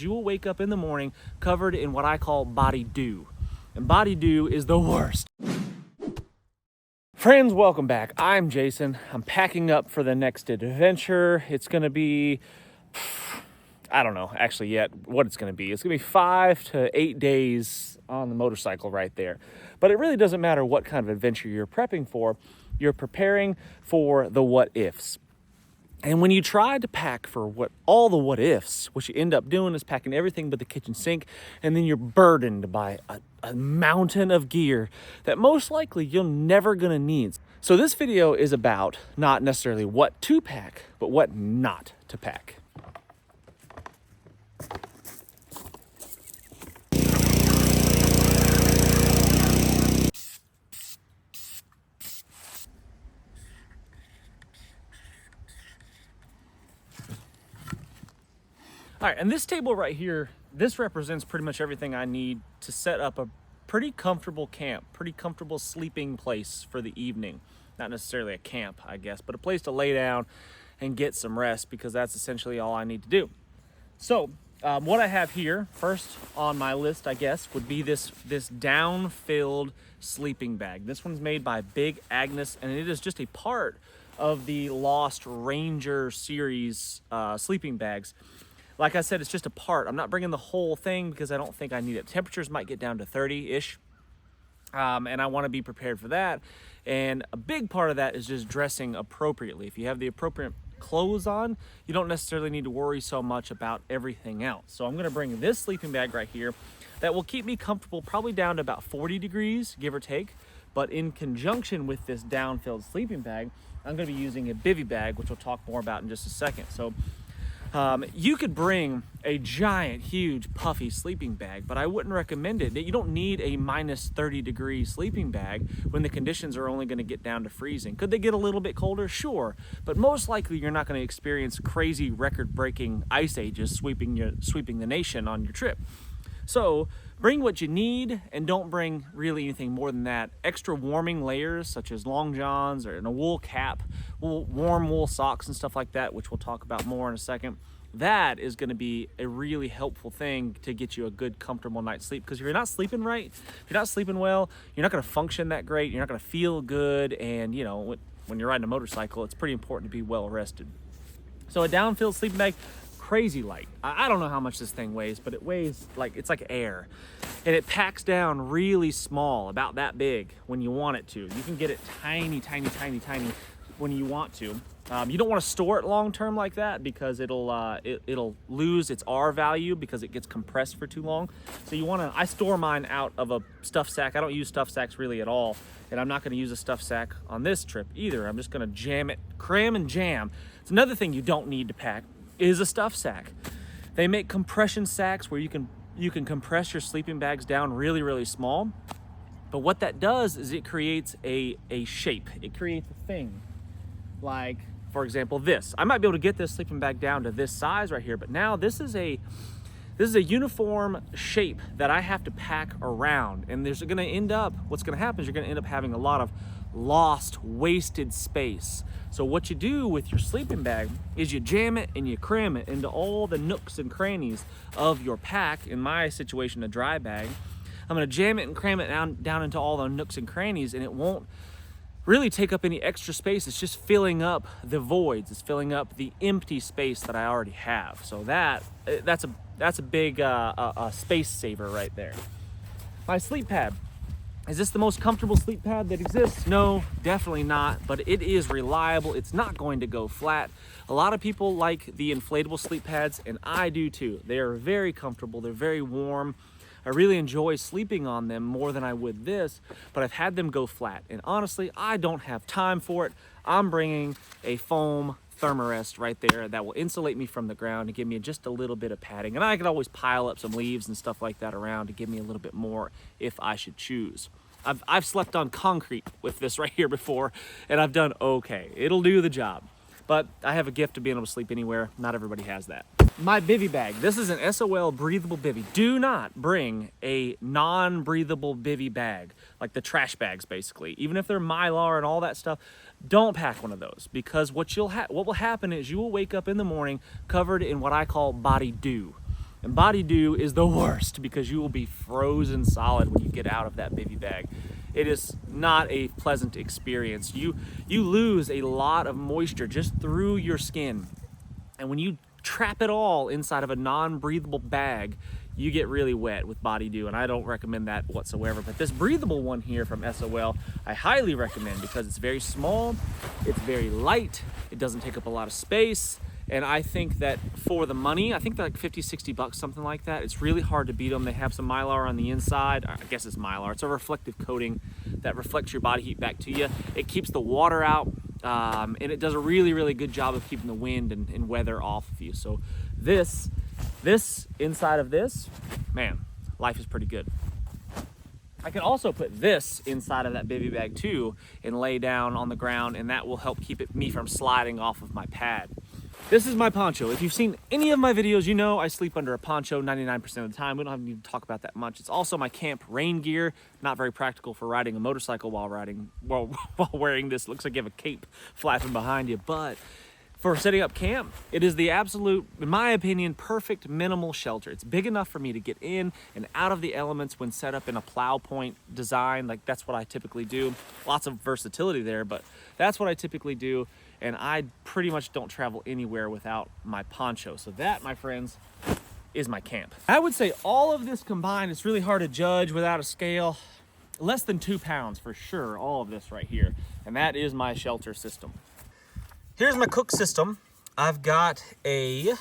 You will wake up in the morning covered in what I call body dew. And body dew is the worst. Friends, welcome back. I'm Jason. I'm packing up for the next adventure. It's gonna be, I don't know actually yet what it's gonna be. It's gonna be 5 to 8 days on the motorcycle right there. But it really doesn't matter what kind of adventure you're prepping for. You're preparing for the what ifs. And when you try to pack for all the what ifs, what you end up doing is packing everything but the kitchen sink, and then you're burdened by a mountain of gear that most likely you're never gonna need. So this video is about not necessarily what to pack, but what not to pack. All right, and this table right here, this represents pretty much everything I need to set up a pretty comfortable camp, pretty comfortable sleeping place for the evening. Not necessarily a camp, I guess, but a place to lay down and get some rest, because that's essentially all I need to do. So what I have here first on my list, I guess, would be this down-filled sleeping bag. This one's made by Big Agnes, and it is just a part of the Lost Ranger series sleeping bags. Like I said, it's just a part. I'm not bringing the whole thing because I don't think I need it. Temperatures might get down to 30-ish, and I want to be prepared for that. And a big part of that is just dressing appropriately. If you have the appropriate clothes on, you don't necessarily need to worry so much about everything else. So I'm going to bring this sleeping bag right here that will keep me comfortable, probably down to about 40 degrees, give or take. But in conjunction with this down-filled sleeping bag, I'm going to be using a bivy bag, which we'll talk more about in just a second. So you could bring a giant, huge, puffy sleeping bag, but I wouldn't recommend it. You don't need a minus 30-degree sleeping bag when the conditions are only going to get down to freezing. Could they get a little bit colder? Sure, but most likely you're not going to experience crazy record-breaking ice ages sweeping the nation on your trip. So bring what you need, and don't bring really anything more than that. Extra warming layers such as long johns or a wool cap, warm wool socks and stuff like that, which we'll talk about more in a second. That is going to be a really helpful thing to get you a good, comfortable night's sleep. Because if you're not sleeping right, if you're not sleeping well, you're not going to function that great. You're not going to feel good. And, you know, when you're riding a motorcycle, it's pretty important to be well rested. So a down-filled sleeping bag, crazy light. I don't know how much this thing weighs, but it weighs it's like air. And it packs down really small, about that big when you want it to. You can get it tiny, tiny, tiny, tiny when you want to. You don't want to store it long term like that, because it'll lose its R value because it gets compressed for too long. So you want to, I store mine out of a stuff sack. I don't use stuff sacks really at all, and I'm not going to use a stuff sack on this trip either. I'm just going to jam it, cram and jam. It's another thing you don't need to pack is a stuff sack. They make compression sacks where you can compress your sleeping bags down really, really small. But what that does is it creates a shape. It creates a thing. Like, for example, this. I might be able to get this sleeping bag down to this size right here, but now this is a uniform shape that I have to pack around. And what's gonna happen is you're gonna end up having a lot of lost, wasted space. So what you do with your sleeping bag is you jam it and you cram it into all the nooks and crannies of your pack. In my situation, a dry bag. I'm gonna jam it and cram it down into all the nooks and crannies, and it won't really take up any extra space. It's just filling up the voids. It's filling up the empty space that I already have. So that's a big space saver right there. My sleep pad. Is this the most comfortable sleep pad that exists? No, definitely not, but it is reliable. It's not going to go flat. A lot of people like the inflatable sleep pads, and I do too. They are very comfortable. They're very warm. I really enjoy sleeping on them more than I would this, but I've had them go flat. And honestly, I don't have time for it. I'm bringing a foam thermarest right there that will insulate me from the ground and give me just a little bit of padding. And I can always pile up some leaves and stuff like that around to give me a little bit more if I should choose. I've slept on concrete with this right here before, and I've done okay. It'll do the job. But I have a gift of being able to sleep anywhere. Not everybody has that. My bivy bag. This is an SOL breathable bivy. Do not bring a non-breathable bivy bag, like the trash bags basically. Even if they're Mylar and all that stuff, don't pack one of those, because what will happen is you will wake up in the morning covered in what I call body dew. And body dew is the worst because you will be frozen solid when you get out of that bivy bag. It is not a pleasant experience. You lose a lot of moisture just through your skin. And when you trap it all inside of a non-breathable bag, you get really wet with body dew, and I don't recommend that whatsoever. But this breathable one here from SOL, I highly recommend because it's very small, it's very light, it doesn't take up a lot of space, and I think that for the money, I think they're like 50, 60 bucks, something like that. It's really hard to beat them. They have some Mylar on the inside. I guess it's Mylar. It's a reflective coating that reflects your body heat back to you. It keeps the water out, and it does a really, really good job of keeping the wind and weather off of you. So this inside of this, man, life is pretty good. I can also put this inside of that bivy bag too and lay down on the ground, and that will help keep me from sliding off of my pad. This is my poncho. If you've seen any of my videos, you know I sleep under a poncho 99% of the time. We don't have to talk about that much. It's also my camp rain gear. Not very practical for riding a motorcycle while wearing this. Looks like you have a cape flapping behind you, but for setting up camp, it is the absolute, in my opinion, perfect minimal shelter. It's big enough for me to get in and out of the elements when set up in a plow point design. Like, that's what I typically do. Lots of versatility there, but that's what I typically do. And I pretty much don't travel anywhere without my poncho. So that, my friends, is my camp. I would say all of this combined, it's really hard to judge without a scale. Less than 2 pounds for sure, all of this right here. And that is my shelter system. Here's my cook system. I've got a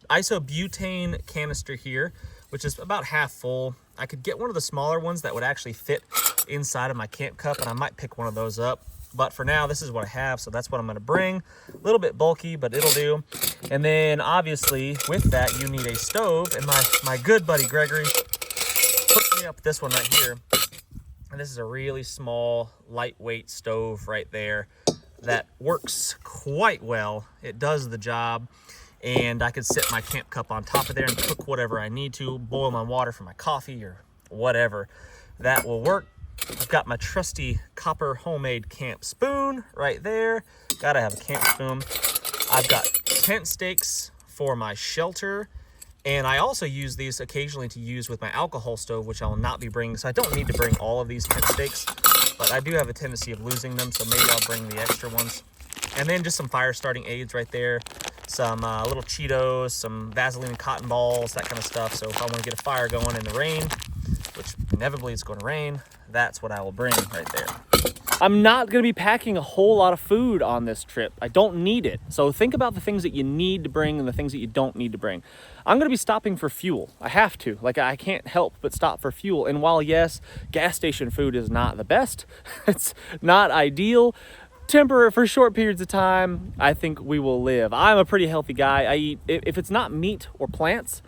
isobutane canister here, which is about half full. I could get one of the smaller ones that would actually fit inside of my camp cup, and I might pick one of those up. But for now, this is what I have, so that's what I'm gonna bring. A little bit bulky, but it'll do. And then obviously with that, you need a stove, and my good buddy Gregory hooked me up with this one right here. And this is a really small, lightweight stove right there that works quite well. It does the job, and I could sit my camp cup on top of there and cook whatever I need to, boil my water for my coffee or whatever. That will work. I've got my trusty copper homemade camp spoon right there. Gotta have a camp spoon. I've got tent stakes for my shelter, and I also use these occasionally to use with my alcohol stove, which I will not be bringing. So I don't need to bring all of these tent stakes, but I do have a tendency of losing them, so maybe I'll bring the extra ones. And then just some fire starting aids right there. Some little Cheetos, some Vaseline and cotton balls, that kind of stuff. So if I want to get a fire going in the rain, which inevitably it's going to rain, that's what I will bring right there. I'm not going to be packing a whole lot of food on this trip. I don't need it. So think about the things that you need to bring and the things that you don't need to bring. I'm going to be stopping for fuel. I have to. Like, I can't help but stop for fuel. And while, yes, gas station food is not the best, it's not ideal, temporary for short periods of time, I think we will live. I'm a pretty healthy guy. I eat, if it's not meat or plants,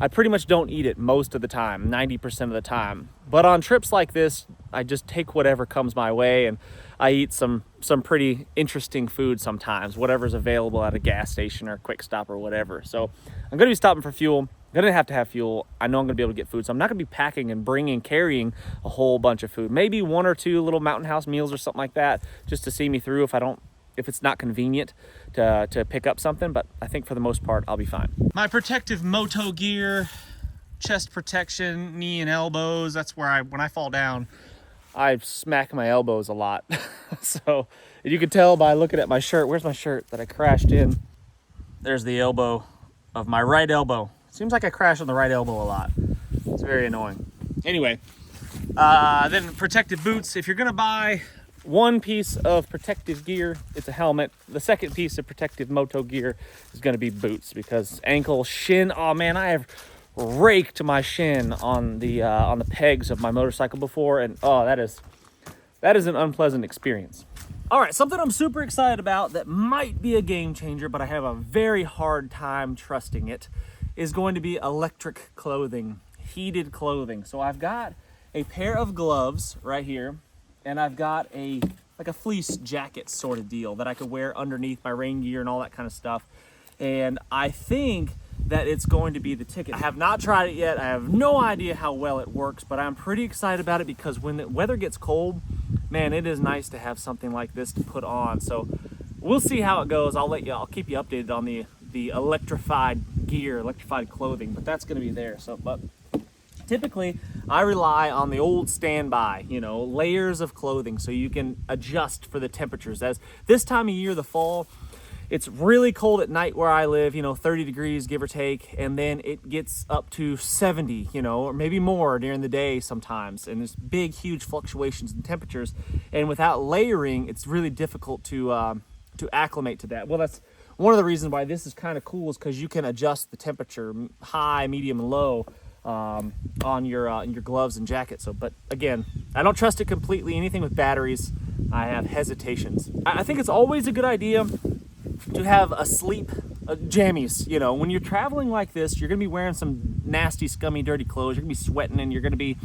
I pretty much don't eat it most of the time, 90% of the time. But on trips like this, I just take whatever comes my way, and I eat some pretty interesting food sometimes, whatever's available at a gas station or a quick stop or whatever. So I'm gonna be stopping for fuel. I'm gonna have to have fuel. I know I'm gonna be able to get food, so I'm not gonna be packing and carrying a whole bunch of food. Maybe 1 or 2 little Mountain House meals or something like that, just to see me through if it's not convenient to pick up something, but I think for the most part, I'll be fine. My protective Moto gear, chest protection, knee and elbows. That's where when I fall down, I smack my elbows a lot. So you can tell by looking at my shirt. Where's my shirt that I crashed in? There's the elbow of my right elbow. Seems like I crash on the right elbow a lot. It's very annoying. Anyway, then protective boots. If you're gonna buy one piece of protective gear, it's a helmet. The second piece of protective Moto gear is going to be boots, because ankle, shin, oh man, I have raked my shin on the pegs of my motorcycle before, and oh, that is an unpleasant experience. All right, something I'm super excited about that might be a game changer, but I have a very hard time trusting it, is going to be electric clothing, heated clothing. So I've got a pair of gloves right here, and I've got like a fleece jacket sort of deal that I could wear underneath my rain gear and all that kind of stuff. And I think that it's going to be the ticket. I have not tried it yet. I have no idea how well it works, but I'm pretty excited about it because when the weather gets cold, man, it is nice to have something like this to put on. So we'll see how it goes. I'll keep you updated on the electrified gear, electrified clothing, but that's going to be there. So, but typically I rely on the old standby, you know, layers of clothing so you can adjust for the temperatures. As this time of year, the fall, it's really cold at night where I live, you know, 30 degrees, give or take, and then it gets up to 70, you know, or maybe more during the day sometimes, and there's big, huge fluctuations in temperatures, and without layering, it's really difficult to acclimate to that. Well, that's one of the reasons why this is kind of cool, is because you can adjust the temperature, high, medium, and low, on your gloves and jacket. So, but again, I don't trust it completely. Anything with batteries, I have hesitations. I think it's always a good idea to have a sleep jammies. You know, when you're traveling like this, you're gonna be wearing some nasty, scummy, dirty clothes. You're gonna be sweating, and you're gonna be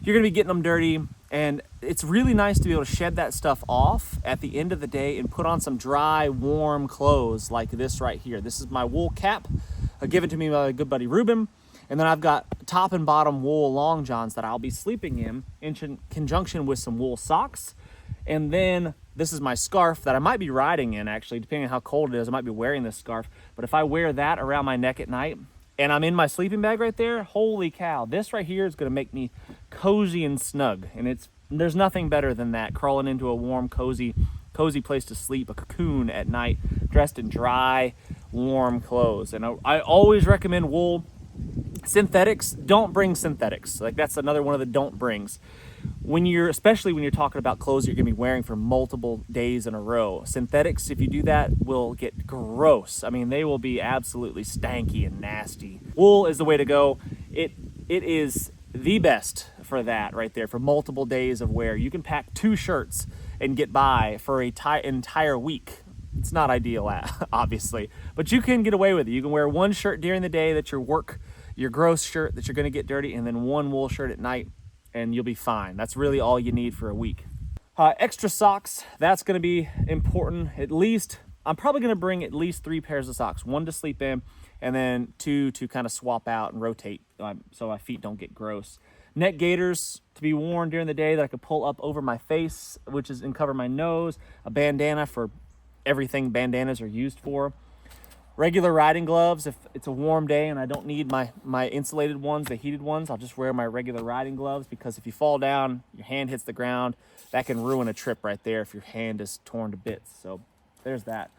getting them dirty. And it's really nice to be able to shed that stuff off at the end of the day and put on some dry, warm clothes like this right here. This is my wool cap, given to me by my good buddy Ruben. And then I've got top and bottom wool long johns that I'll be sleeping in conjunction with some wool socks. And then this is my scarf that I might be riding in, actually, depending on how cold it is. I might be wearing this scarf. But if I wear that around my neck at night and I'm in my sleeping bag right there, holy cow, this right here is going to make me cozy and snug. And there's nothing better than that, crawling into a warm, cozy place to sleep, a cocoon at night, dressed in dry, warm clothes. And I always recommend wool. Synthetics, don't bring synthetics. Like, that's another one of the don't brings. Especially when you're talking about clothes you're gonna be wearing for multiple days in a row. Synthetics, if you do that, will get gross. I mean, they will be absolutely stanky and nasty. Wool is the way to go. It is the best for that right there, for multiple days of wear. You can pack 2 shirts and get by for an entire week. It's not ideal, obviously, but you can get away with it. You can wear 1 shirt during the day that's your gross shirt that you're gonna get dirty, and then 1 wool shirt at night, and you'll be fine. That's really all you need for a week. Extra socks, that's gonna be important. I'm probably gonna bring at least 3 pairs of socks, 1 to sleep in, and then 2 to kind of swap out and rotate so my feet don't get gross. Neck gaiters to be worn during the day that I could pull up over my face, and cover my nose. A bandana for everything bandanas are used for. Regular riding gloves, if it's a warm day and I don't need my insulated ones, the heated ones, I'll just wear my regular riding gloves, because if you fall down, your hand hits the ground, that can ruin a trip right there if your hand is torn to bits. So there's that.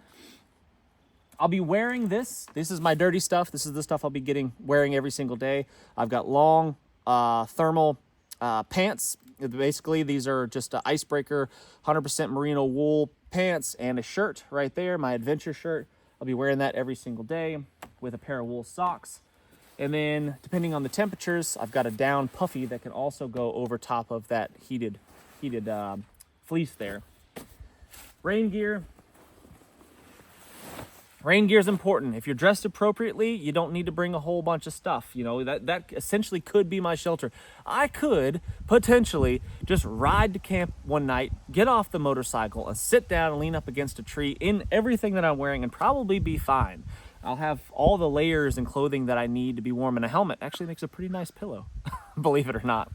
I'll be wearing this. This is my dirty stuff. This is the stuff I'll be wearing every single day. I've got long thermal pants. Basically, these are just an icebreaker, 100% merino wool pants, and a shirt right there, my adventure shirt. I'll be wearing that every single day with a pair of wool socks. And then, depending on the temperatures, I've got a down puffy that can also go over top of that heated fleece there. Rain gear. Rain gear is important. If you're dressed appropriately, you don't need to bring a whole bunch of stuff. You know, that essentially could be my shelter. I could potentially just ride to camp one night, get off the motorcycle, and sit down and lean up against a tree in everything that I'm wearing and probably be fine. I'll have all the layers and clothing that I need to be warm, and a helmet actually makes a pretty nice pillow, believe it or not.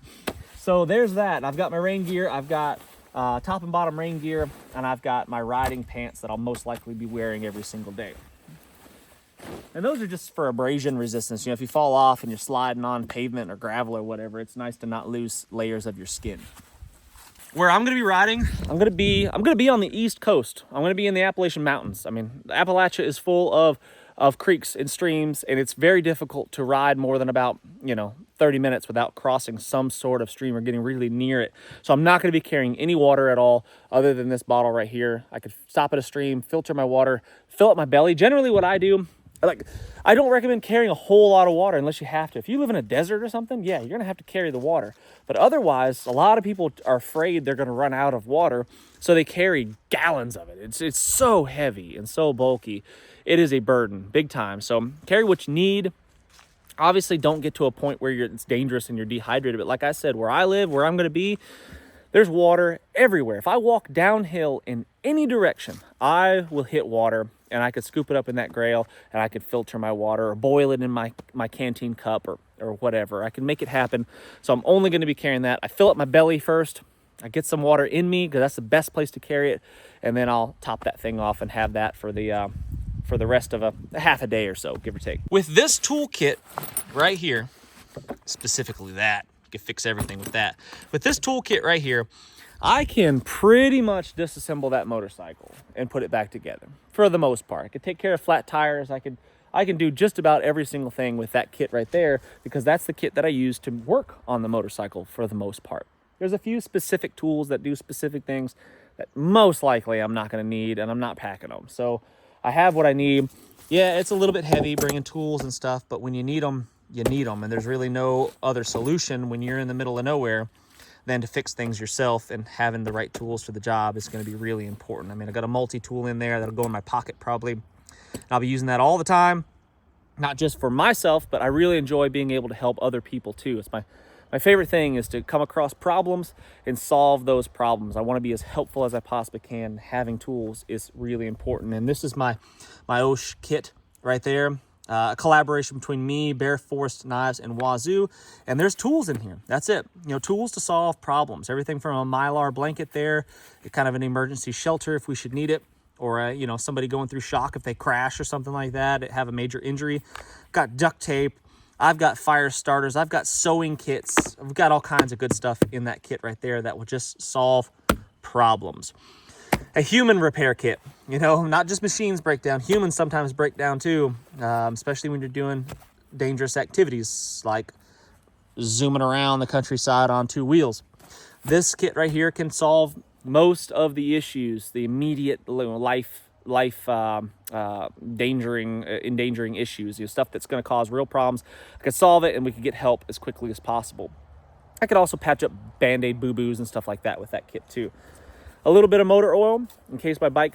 So there's that. I've got my rain gear. I've got top and bottom rain gear, and I've got my riding pants that I'll most likely be wearing every single day. And those are just for abrasion resistance. You know, if you fall off and you're sliding on pavement or gravel or whatever, it's nice to not lose layers of your skin. Where I'm gonna be riding, I'm gonna be on the East Coast. I'm gonna be in the Appalachian Mountains. I mean, Appalachia is full of creeks and streams, and it's very difficult to ride more than about, 30 minutes without crossing some sort of stream or getting really near it. So I'm not going to be carrying any water at all other than this bottle right here. I could stop at a stream, filter my water, fill up my belly. Generally what I do, I don't recommend carrying a whole lot of water unless you have to. If you live in a desert or something, yeah, you're going to have to carry the water. But otherwise, a lot of people are afraid they're going to run out of water, so they carry gallons of it. It's so heavy and so bulky. It is a burden, big time. So carry what you need. Obviously, don't get to a point where it's dangerous and you're dehydrated. But like I said, where I live, where I'm going to be, there's water everywhere. If I walk downhill in any direction, I will hit water, and I could scoop it up in that grail, and I could filter my water or boil it in my canteen cup or whatever. I can make it happen. So I'm only going to be carrying that. I fill up my belly first. I get some water in me because that's the best place to carry it. And then I'll top that thing off and have that for the for the rest of a half a day or so, give or take. With this toolkit right here, specifically that, you can fix everything with that. With this toolkit right here, I can pretty much disassemble that motorcycle and put it back together for the most part. I can take care of flat tires. I can do just about every single thing with that kit right there, because that's the kit that I use to work on the motorcycle for the most part. There's a few specific tools that do specific things that most likely I'm not going to need, and I'm not packing them. So I have what I need. Yeah, it's a little bit heavy bringing tools and stuff, but when you need them, you need them. And there's really no other solution when you're in the middle of nowhere than to fix things yourself, and having the right tools for the job is going to be really important. I mean, I got a multi-tool in there that'll go in my pocket probably. And I'll be using that all the time, not just for myself, but I really enjoy being able to help other people too. It's my favorite thing is to come across problems and solve those problems. I want to be as helpful as I possibly can. Having tools is really important. And this is my Osh kit right there. A collaboration between me, Bear Forest Knives, and Wazoo. And there's tools in here. That's it. You know, tools to solve problems. Everything from a Mylar blanket there, kind of an emergency shelter if we should need it, or you know, somebody going through shock if they crash or something like that, have a major injury. Got duct tape. I've got fire starters. I've got sewing kits. I've got all kinds of good stuff in that kit right there that will just solve problems. A human repair kit, you know, not just machines break down. Humans sometimes break down too, especially when you're doing dangerous activities like zooming around the countryside on two wheels. This kit right here can solve most of the issues, the immediate endangering issues, you know, stuff that's going to cause real problems. I could solve it, and we could get help as quickly as possible. I could also patch up Band-Aid boo-boos and stuff like that with that kit too. A little bit of motor oil in case my bike,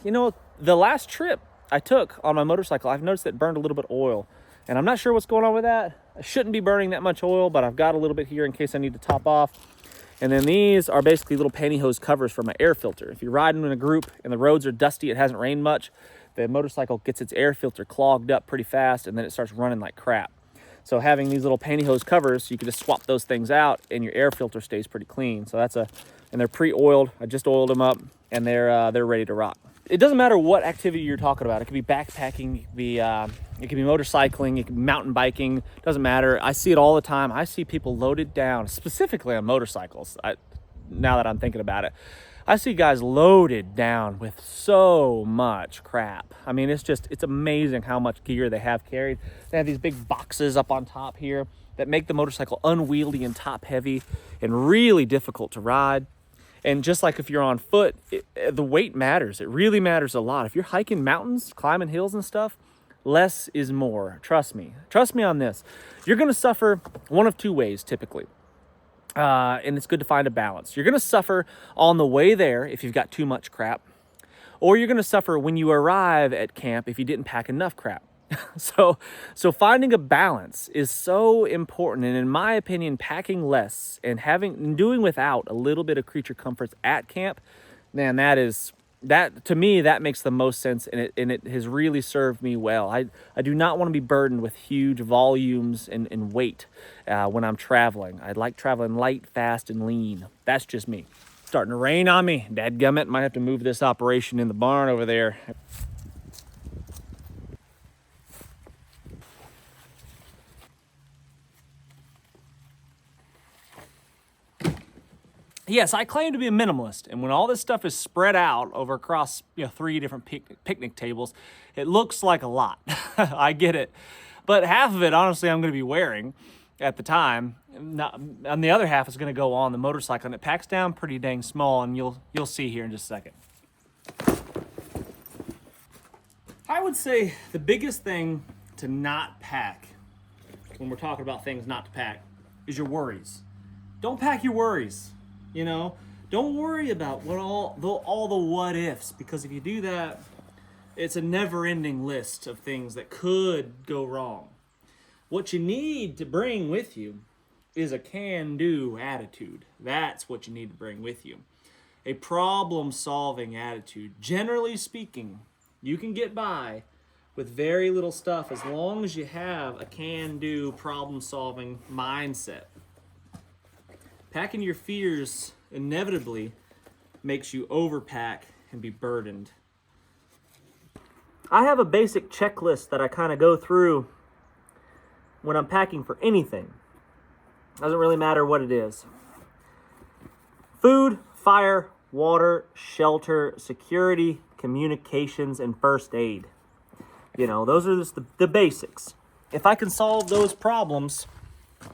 you know, the last trip I took on my motorcycle, I've noticed that it burned a little bit of oil, and I'm not sure what's going on with that. I shouldn't be burning that much oil, but I've got a little bit here in case I need to top off. And then these are basically little pantyhose covers for my air filter. If you're riding in a group and the roads are dusty, it hasn't rained much, the motorcycle gets its air filter clogged up pretty fast, and then it starts running like crap. So having these little pantyhose covers, you can just swap those things out and your air filter stays pretty clean. So and they're pre-oiled. I just oiled them up, and they're ready to rock. It doesn't matter what activity you're talking about. It could be backpacking, it could be motorcycling, it could be mountain biking. It doesn't matter. I see it all the time. I see people loaded down, specifically on motorcycles. Now that I'm thinking about it, I see guys loaded down with so much crap. I mean, it's amazing how much gear they have carried. They have these big boxes up on top here that make the motorcycle unwieldy and top heavy and really difficult to ride. And just like if you're on foot, the weight matters. It really matters a lot. If you're hiking mountains, climbing hills and stuff, less is more. Trust me. Trust me on this. You're going to suffer one of two ways typically. And it's good to find a balance. You're going to suffer on the way there if you've got too much crap, or you're going to suffer when you arrive at camp if you didn't pack enough crap. So finding a balance is so important. And in my opinion, packing less and doing without a little bit of creature comforts at camp, man, that to me, that makes the most sense. And it has really served me well. I do not want to be burdened with huge volumes and weight when I'm traveling. I like traveling light, fast, and lean. That's just me. It's starting to rain on me. Dadgummit, might have to move this operation in the barn over there. Yes, I claim to be a minimalist, and when all this stuff is spread out over across 3 different picnic tables, it looks like a lot. I get it, but half of it, honestly, I'm going to be wearing at the time. And the other half is going to go on the motorcycle, and it packs down pretty dang small, and you'll see here in just a second. I would say the biggest thing to not pack when we're talking about things not to pack is your worries. Don't pack your worries. Don't worry about all the what ifs, because if you do that, it's a never-ending list of things that could go wrong. What you need to bring with you is a can-do attitude. That's what you need to bring with you. A problem-solving attitude. Generally speaking, you can get by with very little stuff as long as you have a can-do, problem-solving mindset. Packing your fears inevitably makes you overpack and be burdened. I have a basic checklist that I kind of go through when I'm packing for anything. Doesn't really matter what it is. Food, fire, water, shelter, security, communications, and first aid. You know, those are just the basics. If I can solve those problems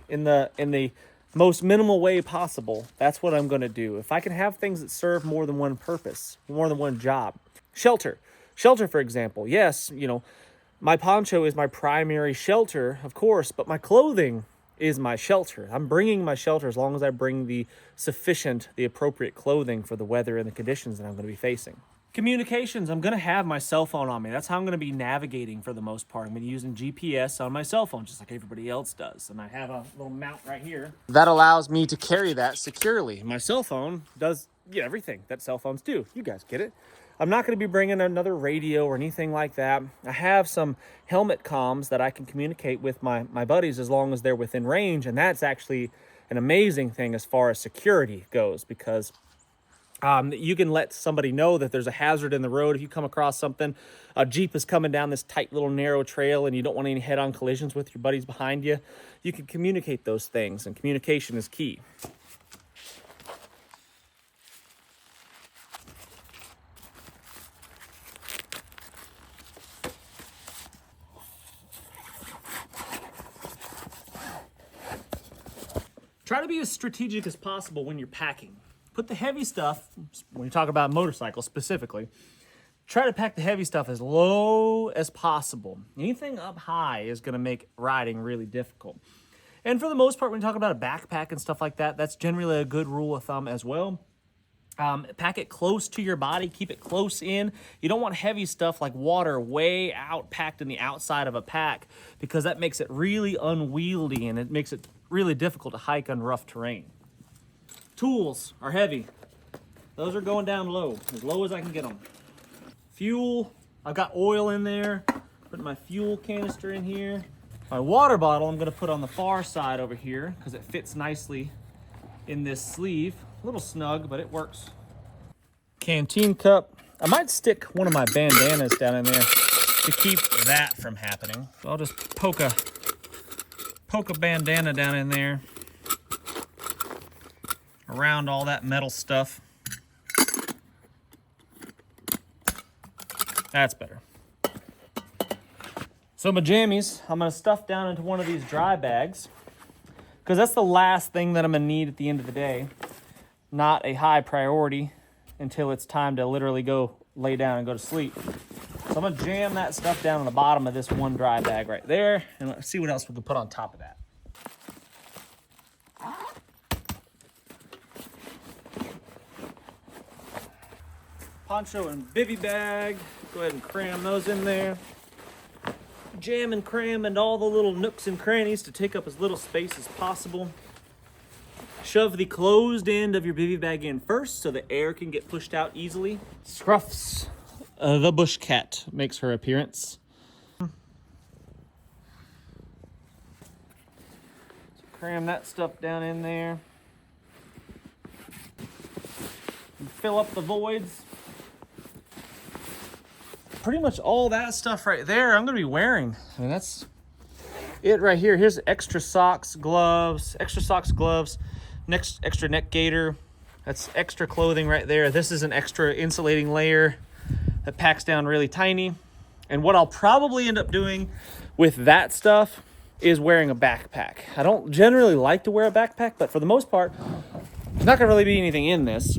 in the most minimal way possible, that's what I'm going to do. If I can have things that serve more than one purpose, more than one job. Shelter, for example. Yes, you know, my poncho is my primary shelter, of course, but my clothing is my shelter. I'm bringing my shelter as long as I bring the appropriate clothing for the weather and the conditions that I'm going to be facing. Communications, I'm going to have my cell phone on me. That's how I'm going to be navigating for the most part. I'm going to be using GPS on my cell phone, just like everybody else does. And I have a little mount right here that allows me to carry that securely. My cell phone does everything that cell phones do. You guys get it. I'm not going to be bringing another radio or anything like that. I have some helmet comms that I can communicate with my buddies as long as they're within range. And that's actually an amazing thing as far as security goes, because you can let somebody know that there's a hazard in the road. If you come across something, a Jeep is coming down this tight little narrow trail and you don't want any head-on collisions with your buddies behind you, you can communicate those things, and communication is key. Try to be as strategic as possible when you're packing. Put the heavy stuff, when you talk about motorcycles specifically, try to pack the heavy stuff as low as possible. Anything up high is going to make riding really difficult. And for the most part, when you talk about a backpack and stuff like that, that's generally a good rule of thumb as well. Pack it close to your body, keep it close in. You don't want heavy stuff like water way out packed in the outside of a pack, because that makes it really unwieldy and it makes it really difficult to hike on rough terrain. Tools are heavy. Those are going down low as I can get them. Fuel, I've got oil in there. Putting my fuel canister in here. My water bottle I'm gonna put on the far side over here because it fits nicely in this sleeve. A little snug, but it works. Canteen cup. I might stick one of my bandanas down in there to keep that from happening. So I'll just poke a bandana down in there around all that metal stuff. That's better. So my jammies, I'm gonna stuff down into one of these dry bags, because that's the last thing that I'm gonna need at the end of the day. Not a high priority until it's time to literally go lay down and go to sleep. So I'm gonna jam that stuff down on the bottom of this one dry bag right there, and let's see what else we can put on top of that. Poncho and bivy bag, go ahead and cram those in there. Jam and cram into all the little nooks and crannies to take up as little space as possible. Shove the closed end of your bivy bag in first so the air can get pushed out easily. Scruffs, the bush cat, makes her appearance. So cram that stuff down in there. And fill up the voids. Pretty much all that stuff right there I'm gonna be wearing. I mean, that's it right here. Here's extra socks, gloves, extra neck gaiter. That's extra clothing right there. This is an extra insulating layer that packs down really tiny. And what I'll probably end up doing with that stuff is wearing a backpack. I don't generally like to wear a backpack, but for the most part, there's not gonna really be anything in this.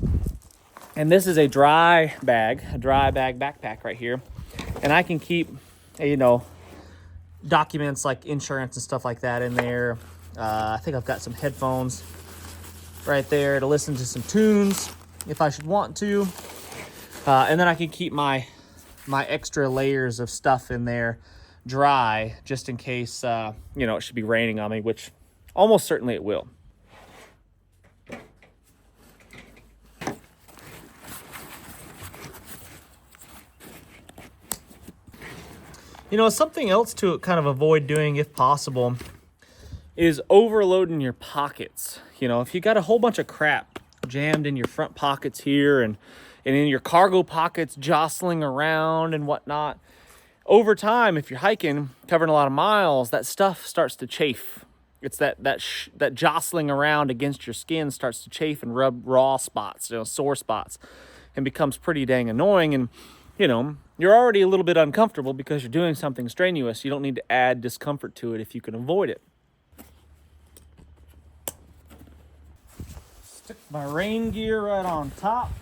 And this is a dry bag backpack right here. And I can keep, documents like insurance and stuff like that in there. I think I've got some headphones right there to listen to some tunes if I should want to. And then I can keep my extra layers of stuff in there dry just in case, it should be raining on me, which almost certainly it will. Something else to kind of avoid doing if possible is overloading your pockets. If you got a whole bunch of crap jammed in your front pockets here and in your cargo pockets jostling around and whatnot, over time, if you're hiking, covering a lot of miles, that stuff starts to chafe. It's that jostling around against your skin starts to chafe and rub raw spots, sore spots, and becomes pretty dang annoying. And, you're already a little bit uncomfortable because you're doing something strenuous. You don't need to add discomfort to it if you can avoid it. Stick my rain gear right on top,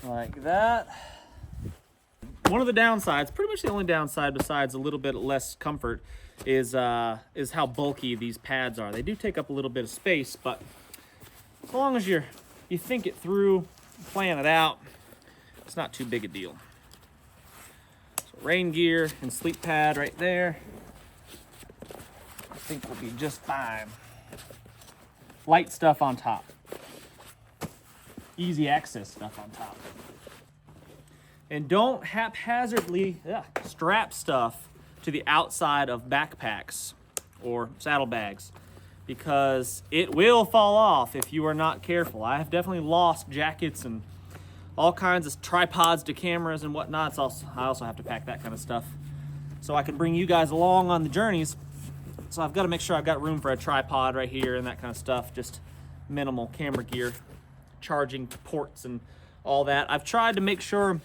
like that. One of the downsides, pretty much the only downside besides a little bit less comfort, is how bulky these pads are. They do take up a little bit of space, but as long as you think it through, plan it out, it's not too big a deal. So rain gear and sleep pad right there, I think will be just fine. Light stuff on top. Easy access stuff on top. And don't haphazardly strap stuff to the outside of backpacks or saddlebags, because it will fall off if you are not careful. I have definitely lost jackets and all kinds of tripods to cameras and whatnot. I also have to pack that kind of stuff so I can bring you guys along on the journeys. So I've got to make sure I've got room for a tripod right here and that kind of stuff. Just minimal camera gear, charging ports and all that. I've tried to make sure,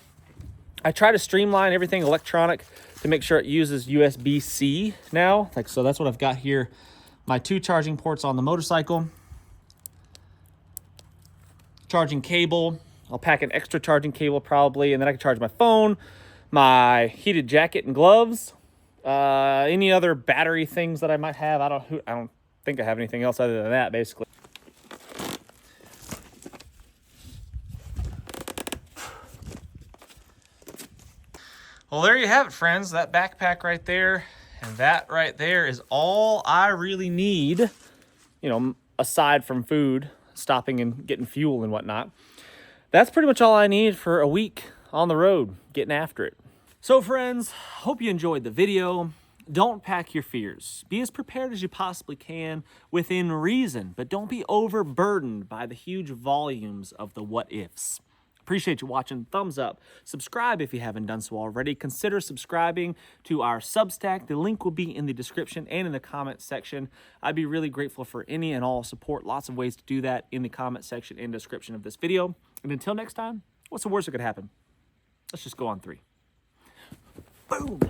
I try to streamline everything electronic to make sure it uses USB-C now. So that's what I've got here. My 2 charging ports on the motorcycle. Charging cable. I'll pack an extra charging cable probably, and then I can charge my phone, my heated jacket and gloves, any other battery things that I might have. I don't think I have anything else other than that, basically. Well, there you have it, friends. That backpack right there and that right there is all I really need, aside from food, stopping and getting fuel and whatnot. That's pretty much all I need for a week on the road, getting after it. So friends, hope you enjoyed the video. Don't pack your fears. Be as prepared as you possibly can within reason, but don't be overburdened by the huge volumes of the what ifs. Appreciate you watching. Thumbs up. Subscribe if you haven't done so already. Consider subscribing to our Substack. The link will be in the description and in the comment section. I'd be really grateful for any and all support. Lots of ways to do that in the comment section and description of this video. And until next time, what's the worst that could happen? Let's just go on 3. Boom.